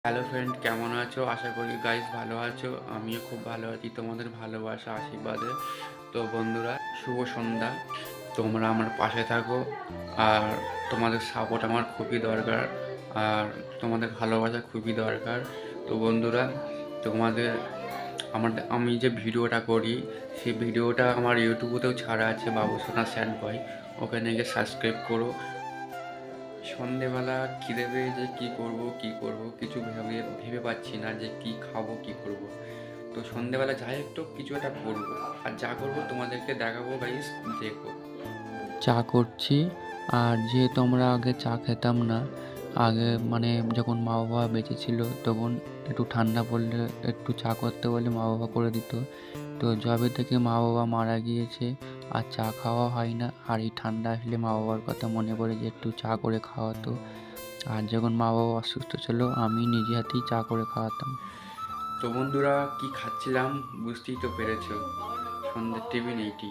Hello friend, কেমন আছো? আশা করি গাইস ভালো আছো। আমিও খুব ভালো আছি তোমাদের ভালোবাসা আশীর্বাদে। তো বন্ধুরা, শুভ সন্ধ্যা। তোমরা আমার পাশে থাকো, আর তোমাদের সাপোর্ট আমার খুবই দরকার, আর তোমাদের ভালোবাসা খুবই দরকার। তো বন্ধুরা, তোমাদের আমি যে ভিডিওটা করি, সেই ভিডিওটা আমার ইউটিউবেতেও ছাড়া আছে, বাবুসোনা স্যাড বয়। ওখানে গিয়ে সাবস্ক্রাইব করো। সন্ধেবেলা খিদে পেয়েছে, কী করব কিছু ভেবে পাচ্ছি না যে কি খাবো, কি করব। তো সন্ধেবেলা যাই একটু কিছু একটা করবো, আর যা করবো তোমাদেরকে দেখাবো গাইস, দেখো। চা করছি। আর যেহেতু আমরা আগে চা খেতাম না, আগে মানে যখন মা বাবা বেঁচে ছিল তখন একটু ঠান্ডা পড়লে একটু চা করতে বলে মা বাবা করে দিত। তো যবে থেকে মা বাবা মারা গিয়েছে আর চা খাওয়া হয় না, আর এই ঠান্ডা আসলে মা বাবার কথা মনে পড়ে যে একটু চা করে খাওয়াতো। আর যখন মা বাবা অসুস্থ ছিল আমি নিজে হাতেই চা করে খাওয়াতাম। তো বন্ধুরা, কি খাচ্ছিলাম বুঝতেই তো পেরেছো, সন্ধ্যের টিফিন এইটি।